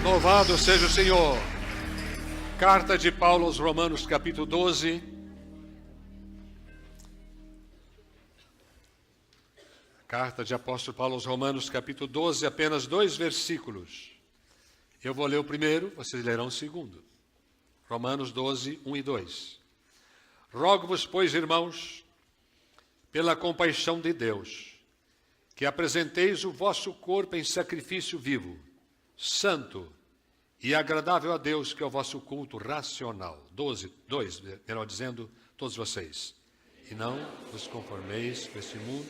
Louvado seja o Senhor. Carta de Paulo aos Romanos, capítulo 12. Carta de apóstolo Paulo aos Romanos, capítulo 12, apenas 2 versículos. Eu vou ler o primeiro, vocês lerão o segundo. Romanos 12, 1 e 2. Rogo-vos, pois, irmãos, pela compaixão de Deus, que apresenteis o vosso corpo em sacrifício vivo, santo e agradável a Deus, que é o vosso culto racional. 2, melhor dizendo, todos vocês. E não vos conformeis com este mundo.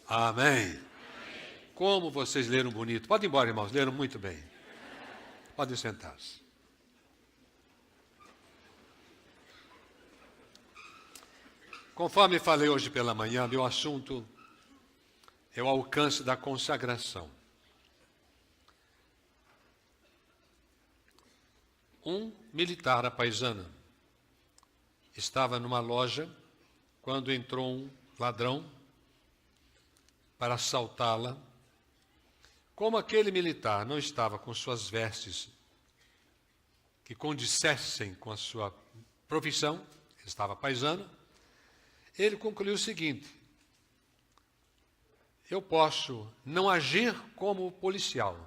Amém. Como vocês leram bonito. Podem ir embora, irmãos, leram muito bem. Podem sentar-se. Conforme falei hoje pela manhã, meu assunto é o alcance da consagração. Um militar apaisano estava numa loja quando entrou um ladrão para assaltá-la. Como aquele militar não estava com suas vestes que condissessem com a sua profissão, ele estava paisano, ele concluiu o seguinte: eu posso não agir como policial,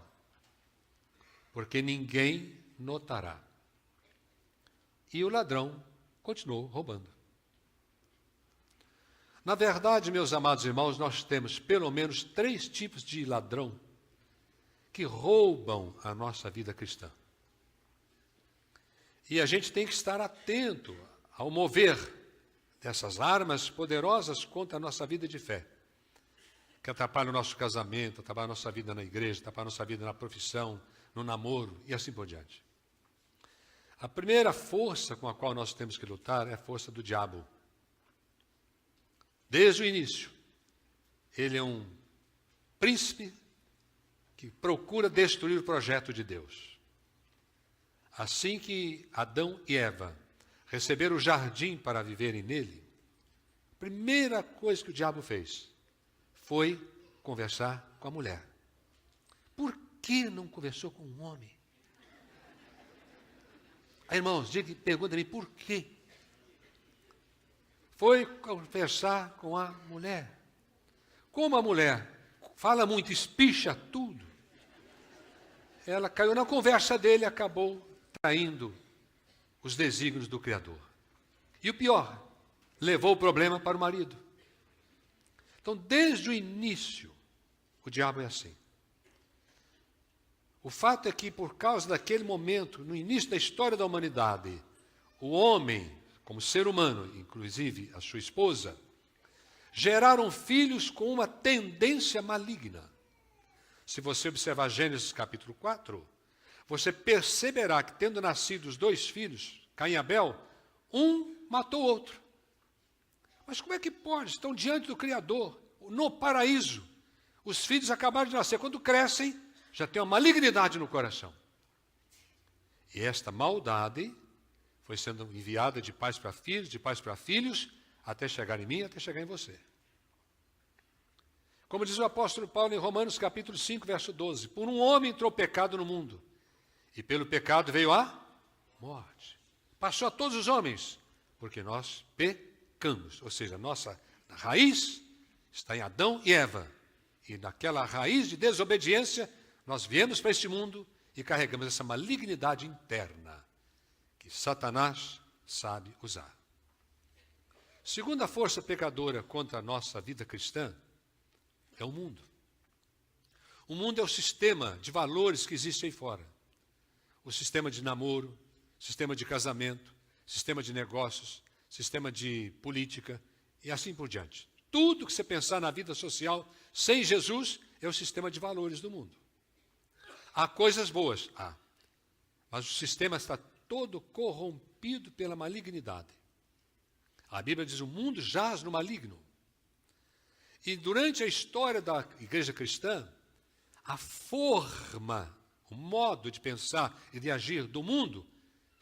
porque ninguém notará. E o ladrão continuou roubando. Na verdade, meus amados irmãos, nós temos pelo menos 3 tipos de ladrão que roubam a nossa vida cristã. E a gente tem que estar atento ao mover dessas armas poderosas contra a nossa vida de fé, que atrapalham o nosso casamento, atrapalham a nossa vida na igreja, atrapalham a nossa vida na profissão, no namoro e assim por diante. A primeira força com a qual nós temos que lutar é a força do diabo. Desde o início, ele é um príncipe que procura destruir o projeto de Deus. Assim que Adão e Eva receberam o jardim para viverem nele, a primeira coisa que o diabo fez foi conversar com a mulher. Por que não conversou com um homem? Aí, irmãos, pergunta-me por quê? Foi conversar com a mulher. Como a mulher fala muito, espicha tudo, ela caiu na conversa dele e acabou traindo os desígnios do Criador. E o pior, levou o problema para o marido. Então, desde o início, o diabo é assim. O fato é que, por causa daquele momento, no início da história da humanidade, o homem, como ser humano, inclusive a sua esposa, geraram filhos com uma tendência maligna. Se você observar Gênesis capítulo 4, você perceberá que, tendo nascido os 2 filhos, Caim e Abel, um matou o outro. Mas como é que pode? Estão diante do Criador, no paraíso. Os filhos acabaram de nascer. Quando crescem, já tem uma malignidade no coração. E esta maldade foi sendo enviada de pais para filhos, de pais para filhos, até chegar em mim, até chegar em você. Como diz o apóstolo Paulo em Romanos capítulo 5, verso 12, por um homem entrou o pecado no mundo, e pelo pecado veio a morte. Passou a todos os homens, porque nós pecamos. Ou seja, a nossa raiz está em Adão e Eva. E naquela raiz de desobediência, nós viemos para este mundo e carregamos essa malignidade interna que Satanás sabe usar. Segunda força pecadora contra a nossa vida cristã é o mundo. O mundo é o sistema de valores que existe aí fora. O sistema de namoro, sistema de casamento, sistema de negócios, sistema de política e assim por diante. Tudo que você pensar na vida social sem Jesus é o sistema de valores do mundo. Há coisas boas, mas o sistema está todo corrompido pela malignidade. A Bíblia diz: o mundo jaz no maligno. E durante a história da igreja cristã, a forma, o modo de pensar e de agir do mundo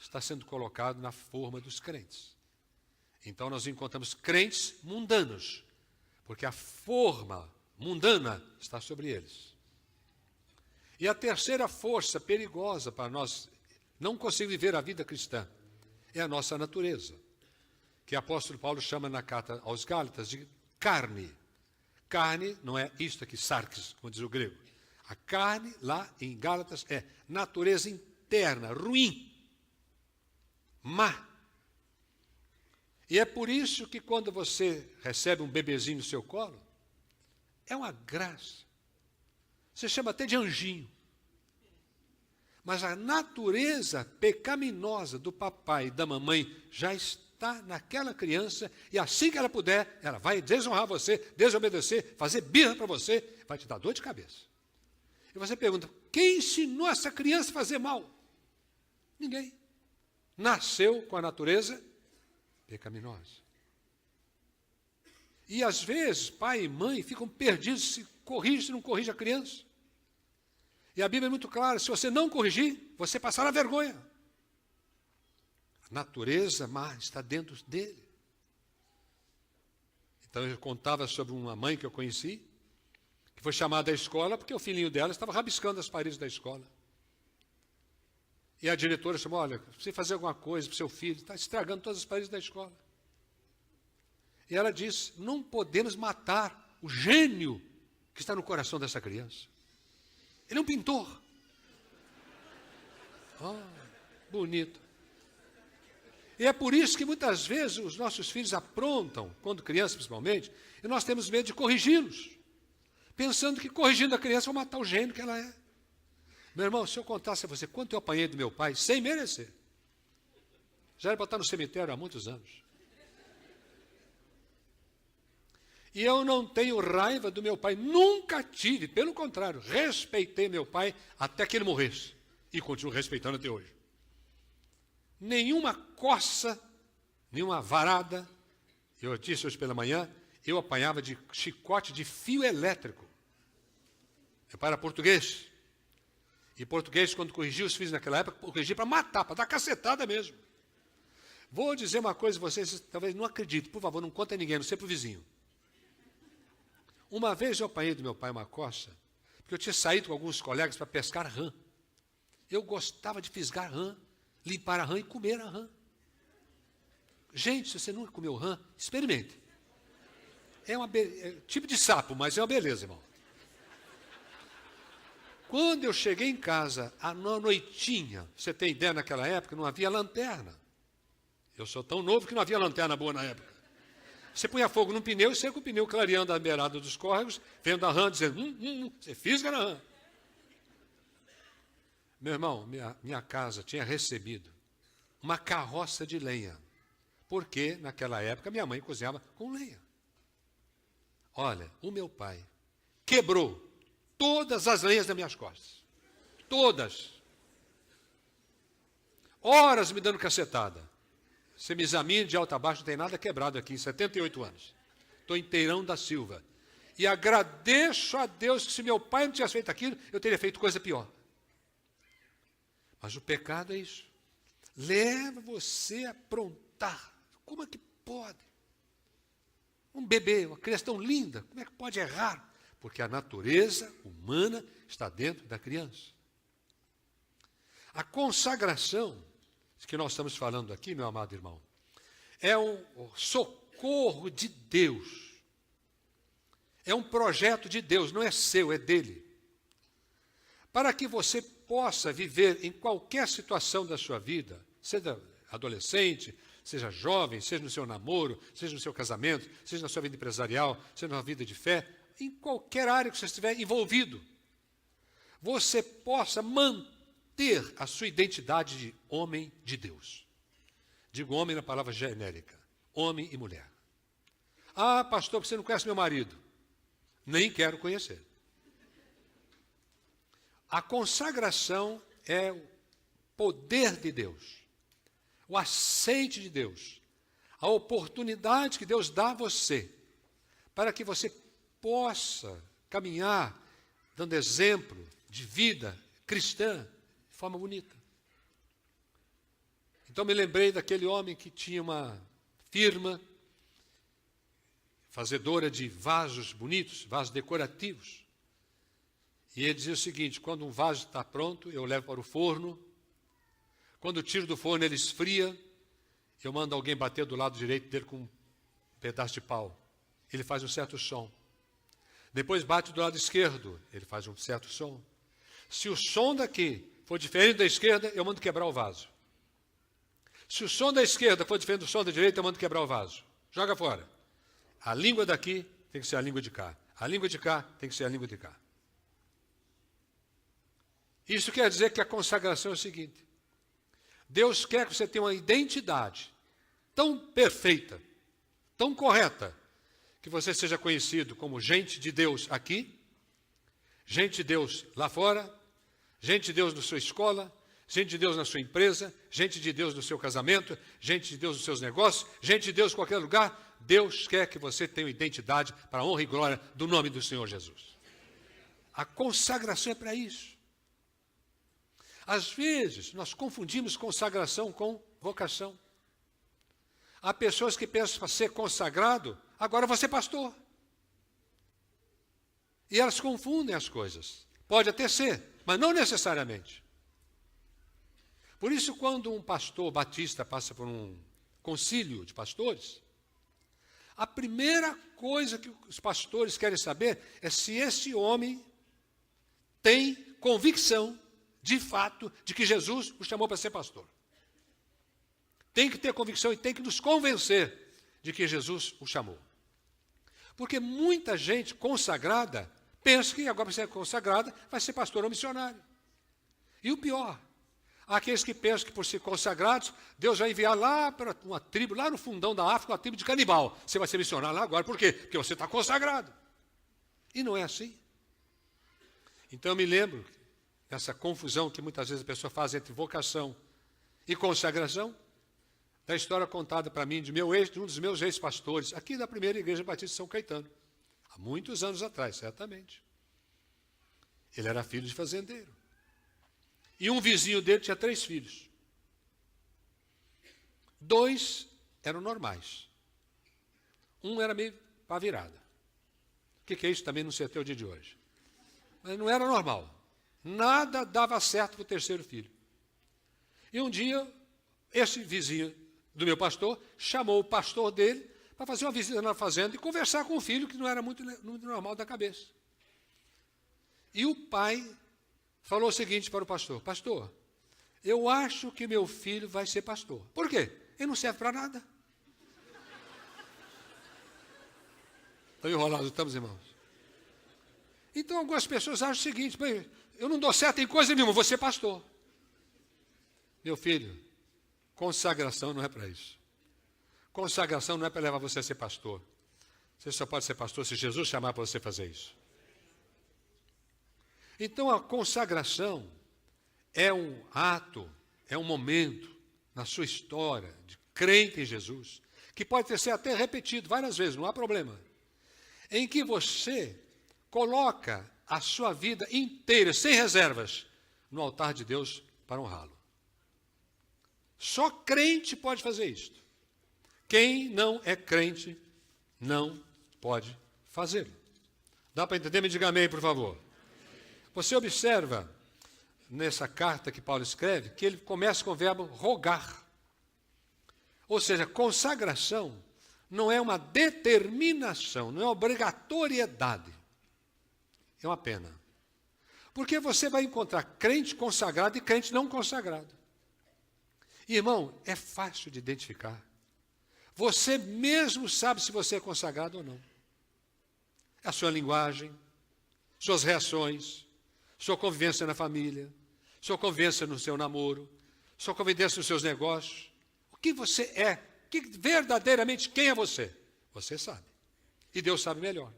está sendo colocado na forma dos crentes. Então nós encontramos crentes mundanos, porque a forma mundana está sobre eles. E a terceira força perigosa para nós não conseguir viver a vida cristã é a nossa natureza, que o apóstolo Paulo chama na carta aos Gálatas de carne. Carne não é isto aqui, sarx, como diz o grego. A carne, lá em Gálatas, é natureza interna, ruim, má. E é por isso que quando você recebe um bebezinho no seu colo, é uma graça. Você chama até de anjinho. Mas a natureza pecaminosa do papai e da mamãe já está naquela criança, e assim que ela puder, ela vai desonrar você, desobedecer, fazer birra para você, vai te dar dor de cabeça. E você pergunta, quem ensinou essa criança a fazer mal? Ninguém. Nasceu com a natureza pecaminosa. E às vezes, pai e mãe ficam perdidos se corrige, se não corrige a criança. E a Bíblia é muito clara, se você não corrigir, você passará vergonha. A natureza má está dentro dele. Então eu contava sobre uma mãe que eu conheci, que foi chamada à escola porque o filhinho dela estava rabiscando as paredes da escola. E a diretora chamou, olha, precisa fazer alguma coisa para o seu filho, está estragando todas as paredes da escola. E ela disse, não podemos matar o gênio que está no coração dessa criança. Ele é um pintor. Bonito. E é por isso que muitas vezes os nossos filhos aprontam, quando crianças principalmente, e nós temos medo de corrigi-los, pensando que corrigindo a criança vai matar o gênio que ela é. Meu irmão, se eu contasse a você quanto eu apanhei do meu pai, sem merecer, já era para estar no cemitério há muitos anos. E eu não tenho raiva do meu pai, nunca tive, pelo contrário, respeitei meu pai até que ele morresse. E continuo respeitando até hoje. Nenhuma coça, nenhuma varada, eu disse hoje pela manhã, eu apanhava de chicote de fio elétrico. Meu pai era português. E português, quando corrigia os filhos naquela época, corrigia para matar, para dar cacetada mesmo. Vou dizer uma coisa, vocês talvez não acreditem, por favor, não conta a ninguém, não sei para o vizinho. Uma vez eu apanhei do meu pai uma coça, porque eu tinha saído com alguns colegas para pescar rã. Eu gostava de fisgar rã, limpar a rã e comer a rã. Gente, se você nunca comeu rã, experimente. É tipo de sapo, mas é uma beleza, irmão. Quando eu cheguei em casa, à noitinha, você tem ideia, naquela época não havia lanterna. Eu sou tão novo que não havia lanterna boa na época. Você punha fogo num pneu e você com o pneu clareando a beirada dos córregos, vendo a rã, dizendo, você fisga na rã. Meu irmão, minha casa tinha recebido uma carroça de lenha, porque naquela época minha mãe cozinhava com lenha. Olha, o meu pai quebrou todas as lenhas das minhas costas. Todas. Horas me dando cacetada. Você me examina de alto a baixo, não tem nada quebrado aqui, em 78 anos. Estou inteirão da Silva. E agradeço a Deus que se meu pai não tivesse feito aquilo, eu teria feito coisa pior. Mas o pecado é isso. Leva você a aprontar. Como é que pode? Um bebê, uma criança tão linda, como é que pode errar? Porque a natureza humana está dentro da criança. A consagração que nós estamos falando aqui, meu amado irmão, é um socorro de Deus. É um projeto de Deus, não é seu, é dele. Para que você possa viver em qualquer situação da sua vida, seja adolescente, seja jovem, seja no seu namoro, seja no seu casamento, seja na sua vida empresarial, seja na vida de fé, em qualquer área que você estiver envolvido, você possa manter a sua identidade de homem de Deus. Digo homem na palavra genérica, homem e mulher. Ah, pastor, você não conhece meu marido? Nem quero conhecer. A consagração é o poder de Deus, o aceite de Deus, a oportunidade que Deus dá a você, para que você possa caminhar dando exemplo de vida cristã de forma bonita. Então me lembrei daquele homem que tinha uma firma fazedora de vasos bonitos, vasos decorativos. E ele dizia o seguinte: quando um vaso está pronto, eu levo para o forno. Quando eu tiro do forno, ele esfria. Eu mando alguém bater do lado direito dele com um pedaço de pau. Ele faz um certo som. Depois bate do lado esquerdo. Ele faz um certo som. Se o som daqui for diferente da esquerda, eu mando quebrar o vaso. Se o som da esquerda for diferente do som da direita, eu mando quebrar o vaso. Joga fora. A língua daqui tem que ser a língua de cá. A língua de cá tem que ser a língua de cá. Isso quer dizer que a consagração é o seguinte: Deus quer que você tenha uma identidade tão perfeita, tão correta, que você seja conhecido como gente de Deus aqui, gente de Deus lá fora, gente de Deus na sua escola, gente de Deus na sua empresa, gente de Deus no seu casamento, gente de Deus nos seus negócios, gente de Deus em qualquer lugar. Deus quer que você tenha uma identidade para a honra e glória do nome do Senhor Jesus. A consagração é para isso. Às vezes, nós confundimos consagração com vocação. Há pessoas que pensam para ser consagrado, agora vou ser pastor. E elas confundem as coisas. Pode até ser, mas não necessariamente. Por isso, quando um pastor batista passa por um concílio de pastores, a primeira coisa que os pastores querem saber é se esse homem tem convicção, de fato, de que Jesus o chamou para ser pastor. Tem que ter convicção e tem que nos convencer de que Jesus o chamou. Porque muita gente consagrada pensa que agora para ser consagrada vai ser pastor ou missionário. E o pior, há aqueles que pensam que por ser consagrados, Deus vai enviar lá para uma tribo, lá no fundão da África, uma tribo de canibal. Você vai ser missionário lá agora, por quê? Porque você está consagrado. E não é assim. Então eu me lembro dessa confusão que muitas vezes a pessoa faz entre vocação e consagração, da história contada para mim de um dos meus ex-pastores, aqui da primeira igreja batista de São Caetano, há muitos anos atrás, certamente. Ele era filho de fazendeiro. E um vizinho dele tinha 3 filhos. 2 eram normais. Um era meio pá virada. O que é isso? Também não sei até o dia de hoje. Mas não era normal. Nada dava certo para o 3º filho. E um dia, esse vizinho do meu pastor chamou o pastor dele para fazer uma visita na fazenda e conversar com o filho, que não era muito normal da cabeça. E o pai falou o seguinte para o pastor: pastor, eu acho que meu filho vai ser pastor. Por quê? Ele não serve para nada. Estão enrolados, estamos, irmãos? Então algumas pessoas acham o seguinte: eu não dou certo em coisa nenhuma, vou ser pastor. Meu filho, consagração não é para isso. Consagração não é para levar você a ser pastor. Você só pode ser pastor se Jesus chamar para você fazer isso. Então a consagração é um ato, é um momento na sua história de crente em Jesus, que pode ser até repetido várias vezes, não há problema, em que você coloca a sua vida inteira, sem reservas, no altar de Deus para honrá-lo. Só crente pode fazer isto. Quem não é crente não pode fazê-lo. Dá para entender? Me diga amém, por favor. Você observa nessa carta que Paulo escreve que ele começa com o verbo rogar. Ou seja, consagração não é uma determinação, não é obrigatoriedade. É uma pena. Porque você vai encontrar crente consagrado e crente não consagrado. Irmão, é fácil de identificar. Você mesmo sabe se você é consagrado ou não. É a sua linguagem, suas reações, sua convivência na família, sua convivência no seu namoro, sua convivência nos seus negócios. O que você é, verdadeiramente quem é você? Você sabe. E Deus sabe melhor.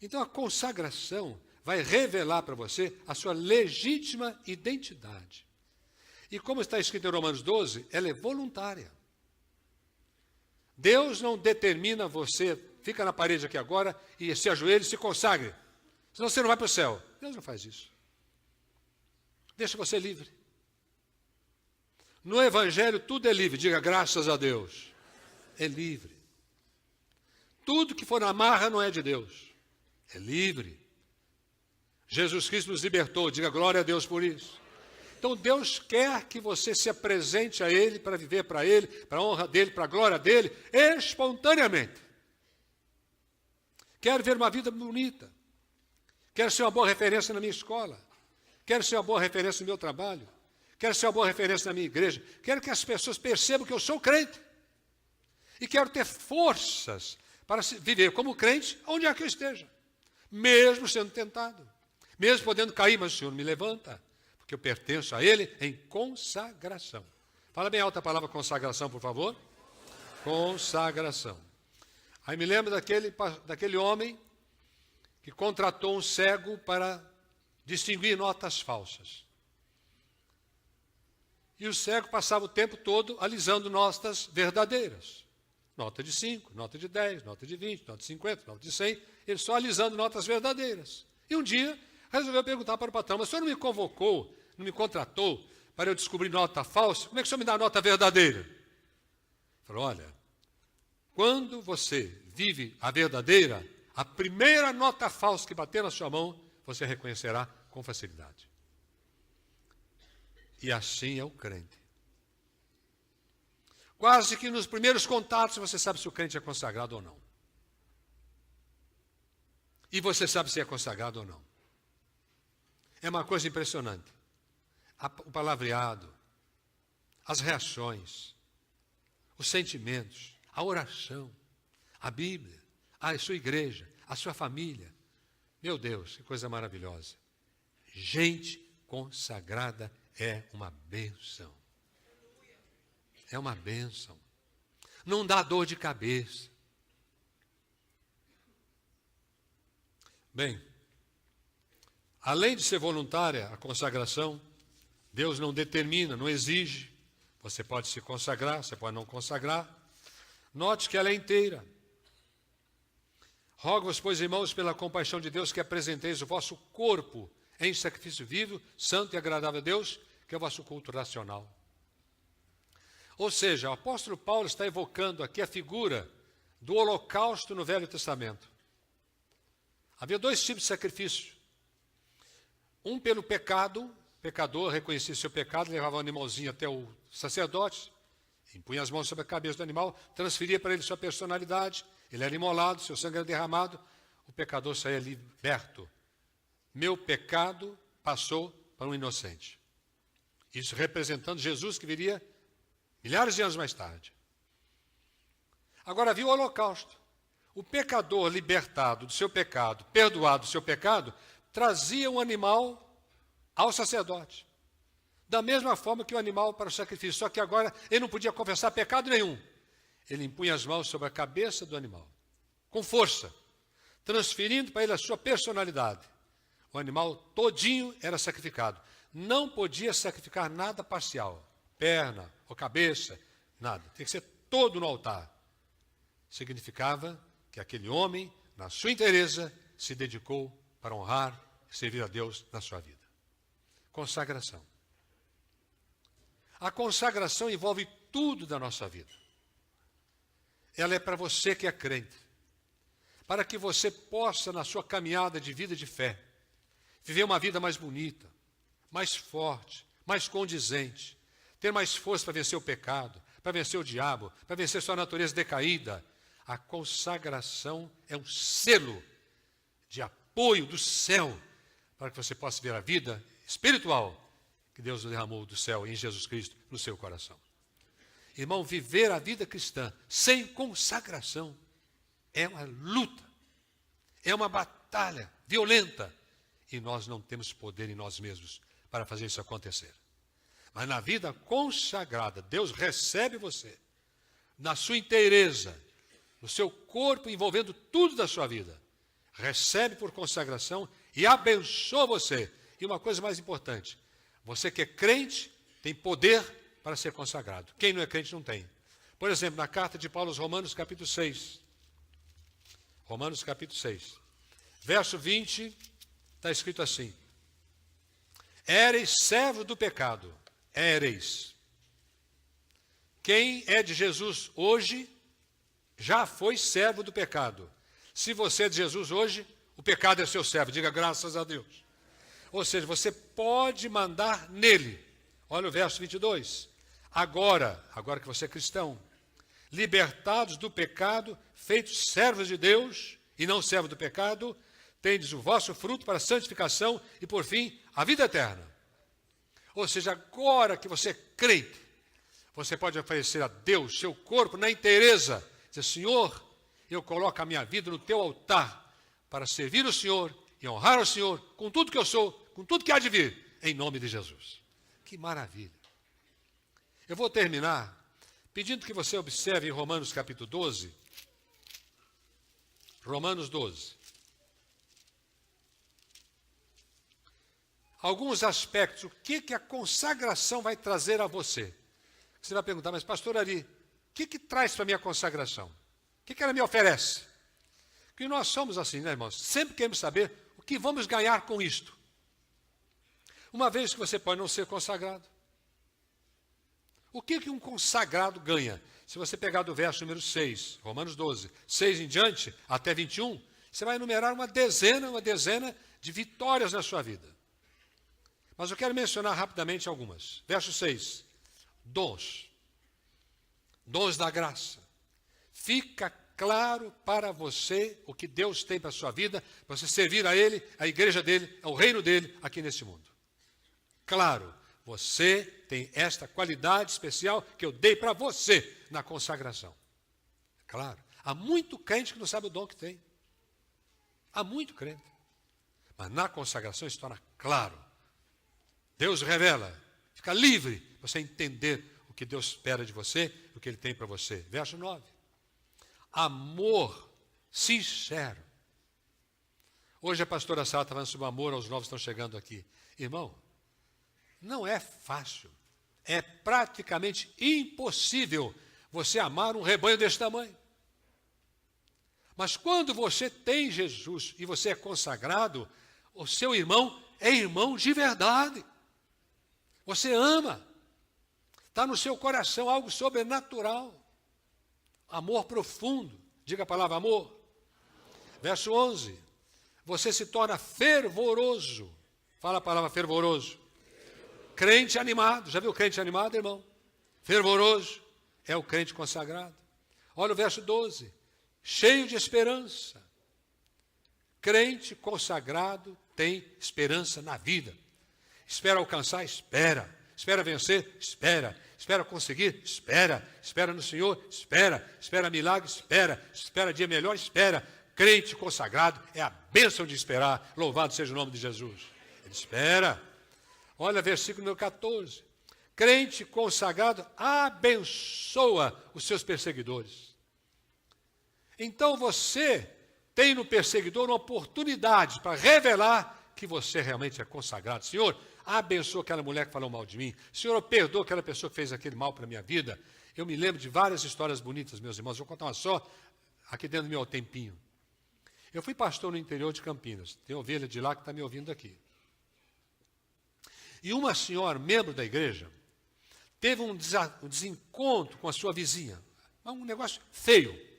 Então a consagração vai revelar para você a sua legítima identidade. E como está escrito em Romanos 12, ela é voluntária. Deus não determina você, fica na parede aqui agora e se ajoelhe e se consagre. Senão você não vai para o céu. Deus não faz isso. Deixa você livre. No Evangelho tudo é livre, diga graças a Deus. É livre. Tudo que for na marra não é de Deus. É livre. Jesus Cristo nos libertou, diga glória a Deus por isso. Então Deus quer que você se apresente a Ele para viver para Ele, para a honra dEle, para a glória dEle, espontaneamente. Quero ver uma vida bonita. Quero ser uma boa referência na minha escola. Quero ser uma boa referência no meu trabalho. Quero ser uma boa referência na minha igreja. Quero que as pessoas percebam que eu sou crente. E quero ter forças para viver como crente onde é que eu esteja. Mesmo sendo tentado. Mesmo podendo cair, mas o Senhor me levanta. Porque eu pertenço a Ele em consagração. Fala bem alta a palavra consagração, por favor. Consagração. Aí me lembro daquele homem que contratou um cego para distinguir notas falsas. E o cego passava o tempo todo alisando notas verdadeiras. Nota de 5, nota de 10, nota de 20, nota de 50, nota de 100. Ele só alisando notas verdadeiras. E um dia resolveu perguntar para o patrão, mas o senhor não me convocou, não me contratou para eu descobrir nota falsa? Como é que o senhor me dá a nota verdadeira? Ele falou, olha, quando você vive a verdadeira, a primeira nota falsa que bater na sua mão, você reconhecerá com facilidade. E assim é o crente. Quase que nos primeiros contatos você sabe se o crente é consagrado ou não. E você sabe se é consagrado ou não. É uma coisa impressionante. O palavreado, as reações, os sentimentos, a oração, a Bíblia, a sua igreja, a sua família. Meu Deus, que coisa maravilhosa. Gente consagrada é uma bênção. É uma bênção. Não dá dor de cabeça. Bem, além de ser voluntária a consagração, Deus não determina, não exige. Você pode se consagrar, você pode não consagrar. Note que ela é inteira. Rogo-vos, pois, irmãos, pela compaixão de Deus, que apresenteis o vosso corpo em sacrifício vivo, santo e agradável a Deus, que é o vosso culto racional. Ou seja, o apóstolo Paulo está evocando aqui a figura do holocausto no Velho Testamento. Havia dois tipos de sacrifício. Um pelo pecado, o pecador reconhecia seu pecado, levava o animalzinho até o sacerdote, impunha as mãos sobre a cabeça do animal, transferia para ele sua personalidade, ele era imolado, seu sangue era derramado, o pecador saía liberto. Meu pecado passou para um inocente. Isso representando Jesus que viria milhares de anos mais tarde. Agora havia o holocausto. O pecador libertado do seu pecado, perdoado do seu pecado, trazia um animal ao sacerdote. Da mesma forma que o animal para o sacrifício. Só que agora ele não podia confessar pecado nenhum. Ele impunha as mãos sobre a cabeça do animal, com força, transferindo para ele a sua personalidade. O animal todinho era sacrificado. Não podia sacrificar nada parcial. Perna ou cabeça, nada. Tem que ser todo no altar. Significava que aquele homem, na sua inteireza, se dedicou para honrar e servir a Deus na sua vida. Consagração. A consagração envolve tudo da nossa vida. Ela é para você que é crente. Para que você possa, na sua caminhada de vida de fé, viver uma vida mais bonita, mais forte, mais condizente, ter mais força para vencer o pecado, para vencer o diabo, para vencer sua natureza decaída. A consagração é um selo de apoio do céu para que você possa ver a vida espiritual que Deus derramou do céu em Jesus Cristo no seu coração. Irmão, viver a vida cristã sem consagração é uma luta, é uma batalha violenta e nós não temos poder em nós mesmos para fazer isso acontecer. Mas na vida consagrada, Deus recebe você, na sua inteireza, no seu corpo, envolvendo tudo da sua vida. Recebe por consagração e abençoa você. E uma coisa mais importante, você que é crente, tem poder para ser consagrado. Quem não é crente não tem. Por exemplo, na carta de Paulo aos Romanos, capítulo 6. Romanos, capítulo 6. Verso 20, está escrito assim. Éreis servo do pecado. Éreis. Quem é de Jesus hoje já foi servo do pecado. Se você é de Jesus hoje, o pecado é seu servo. Diga graças a Deus. Ou seja, você pode mandar nele. Olha o verso 22. Agora que você é cristão, libertados do pecado, feitos servos de Deus e não servos do pecado, tendes o vosso fruto para a santificação e, por fim, a vida eterna. Ou seja, agora que você é crente, você pode oferecer a Deus seu corpo na inteireza. Dizer, Senhor, eu coloco a minha vida no teu altar para servir o Senhor e honrar o Senhor com tudo que eu sou, com tudo que há de vir, em nome de Jesus. Que maravilha. Eu vou terminar pedindo que você observe em Romanos capítulo 12. Romanos 12. Alguns aspectos, o que a consagração vai trazer a você. Você vai perguntar, mas pastor Ari, o que traz para mim a consagração? O que ela me oferece? Porque nós somos assim, né, irmãos? Sempre queremos saber o que vamos ganhar com isto. Uma vez que você pode não ser consagrado. O que um consagrado ganha? Se você pegar do verso número 6, Romanos 12, 6 em diante, até 21, você vai enumerar uma dezena de vitórias na sua vida. Mas eu quero mencionar rapidamente algumas. Verso 6, dons. Dons da graça. Fica claro para você o que Deus tem para a sua vida, para você servir a Ele, a igreja dEle, ao reino dEle aqui nesse mundo. Claro, você tem esta qualidade especial que eu dei para você na consagração. Claro, há muito crente que não sabe o dom que tem. Há muito crente. Mas na consagração isso torna claro. Deus revela, fica livre para você entender o que Deus espera de você, o que Ele tem para você. Verso 9. Amor sincero. Hoje a pastora Sara está falando sobre o amor aos novos que estão chegando aqui. Irmão, não é fácil. É praticamente impossível você amar um rebanho desse tamanho. Mas quando você tem Jesus e você é consagrado, o seu irmão é irmão de verdade. Você ama. Está no seu coração algo sobrenatural. Amor profundo. Diga a palavra amor. Verso 11. Você se torna fervoroso. Fala a palavra fervoroso. Crente animado. Já viu crente animado, irmão? Fervoroso. É o crente consagrado. Olha o verso 12. Cheio de esperança. Crente consagrado tem esperança na vida. Espera alcançar? Espera. Espera vencer? Espera. Espera conseguir? Espera. Espera no Senhor? Espera. Espera milagre? Espera. Espera dia melhor? Espera. Crente consagrado é a bênção de esperar. Louvado seja o nome de Jesus. Ele espera. Olha versículo número 14. Crente consagrado abençoa os seus perseguidores. Então você tem no perseguidor uma oportunidade para revelar que você realmente é consagrado. Senhor, abençoa aquela mulher que falou mal de mim. Senhor, eu perdoo aquela pessoa que fez aquele mal para a minha vida. Eu me lembro de várias histórias bonitas, meus irmãos. Vou contar uma só, aqui dentro do meu tempinho. Eu fui pastor no interior de Campinas. Tem ovelha de lá que está me ouvindo aqui. E uma senhora, membro da igreja, teve um desencontro com a sua vizinha. Um negócio feio.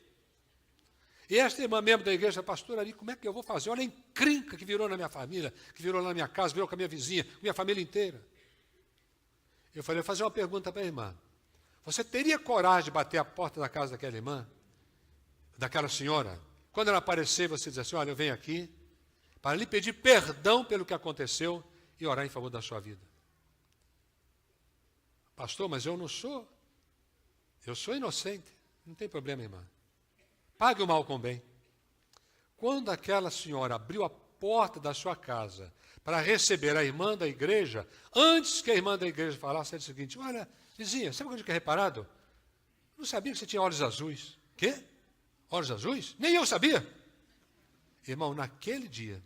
E esta irmã, membro da igreja, pastor Ari, como é que eu vou fazer? Olha a encrenca que virou na minha família, que virou lá na minha casa, virou com a minha vizinha, com a minha família inteira. Eu falei, eu vou fazer uma pergunta para a irmã. Você teria coragem de bater a porta da casa daquela irmã, daquela senhora? Quando ela aparecer, você diz assim, olha, eu venho aqui para lhe pedir perdão pelo que aconteceu e orar em favor da sua vida. Pastor, mas eu não sou. Eu sou inocente. Não tem problema, irmã. Pague o mal com o bem. Quando aquela senhora abriu a porta da sua casa para receber a irmã da igreja, antes que a irmã da igreja falasse, ela disse o seguinte, olha, vizinha, sabe o que eu tinha reparado? Eu não sabia que você tinha olhos azuis. Quê? Olhos azuis? Nem eu sabia. Irmão, naquele dia,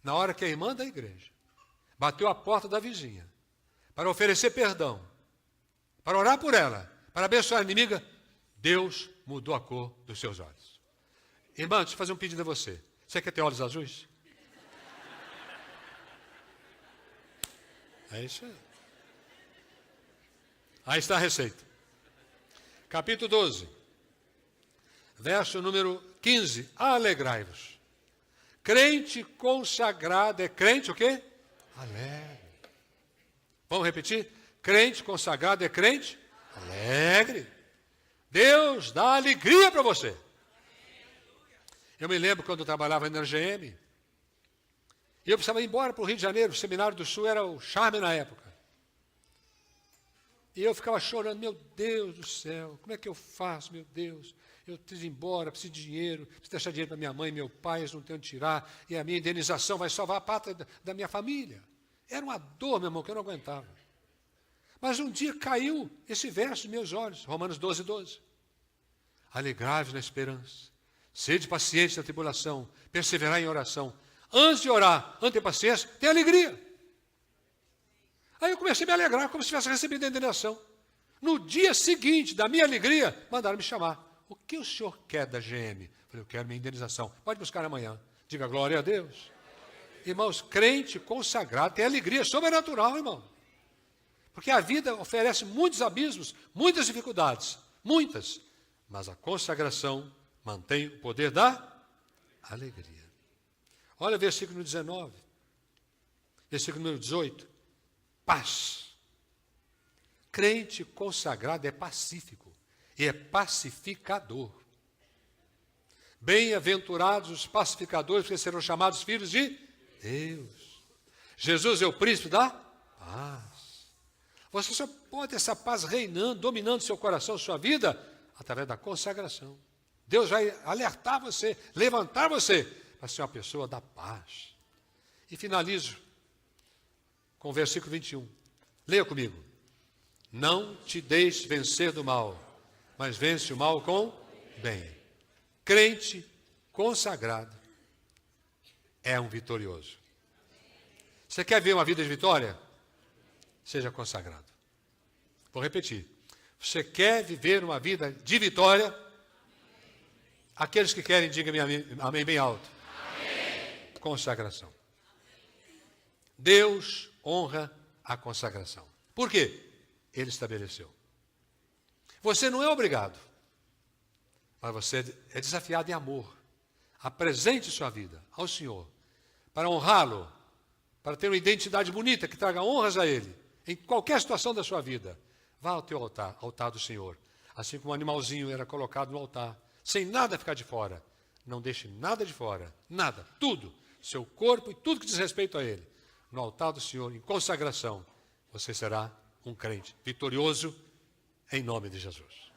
na hora que a irmã da igreja bateu a porta da vizinha para oferecer perdão, para orar por ela, para abençoar a inimiga, Deus mudou a cor dos seus olhos. Irmã, deixa eu fazer um pedido a você. Você quer ter olhos azuis? É isso aí. Aí está a receita. capítulo 12, verso número 15. Alegrai-vos. Crente consagrado é crente o quê? Alegre. Vamos repetir? Crente consagrado é crente? Alegre. Deus dá alegria para você. Eu me lembro quando eu trabalhava na RGM, e eu precisava ir embora para o Rio de Janeiro, o Seminário do Sul era o charme na época. E eu ficava chorando, meu Deus do céu, como é que eu faço, meu Deus? Eu preciso ir embora, preciso de dinheiro, preciso deixar dinheiro para minha mãe e meu pai, eles não têm onde tirar, e a minha indenização vai salvar a pátria da minha família. Era uma dor, meu irmão, que eu não aguentava. Mas um dia caiu esse verso nos meus olhos, Romanos 12, 12. Alegrai-vos na esperança, sede pacientes na tribulação, perseverai em oração. Antes de orar, antes de ter paciência, tem alegria. Aí eu comecei a me alegrar, como se tivesse recebido a indenização. No dia seguinte da minha alegria, mandaram me chamar. O que o senhor quer da GM? Eu falei, eu quero minha indenização. Pode buscar amanhã. Diga glória a Deus. Irmãos, crente consagrado tem alegria sobrenatural, irmão. Porque a vida oferece muitos abismos, muitas dificuldades, muitas. Mas a consagração mantém o poder da alegria. Olha o versículo 19, versículo número 18. Paz. Crente consagrado é pacífico e é pacificador. Bem-aventurados os pacificadores, porque serão chamados filhos de Deus. Jesus é o príncipe da paz. Você só pode ter essa paz reinando, dominando seu coração, sua vida, através da consagração. Deus vai alertar você, levantar você para ser uma pessoa da paz. E finalizo com o versículo 21. Leia comigo. Não te deixes vencer do mal, mas vence o mal com bem. Crente consagrado é um vitorioso. Você quer ver uma vida de vitória? Seja consagrado. Vou repetir. Você quer viver uma vida de vitória? Aqueles que querem, digam-me amém bem alto. Amém. Consagração. Deus honra a consagração. Por quê? Ele estabeleceu. Você não é obrigado, mas você é desafiado em amor. Apresente sua vida ao Senhor para honrá-lo, para ter uma identidade bonita que traga honras a Ele, em qualquer situação da sua vida. Vá ao teu altar, altar do Senhor. Assim como um animalzinho era colocado no altar, sem nada ficar de fora. Não deixe nada de fora, nada, tudo, seu corpo e tudo que diz respeito a Ele. No altar do Senhor, em consagração, você será um crente vitorioso em nome de Jesus.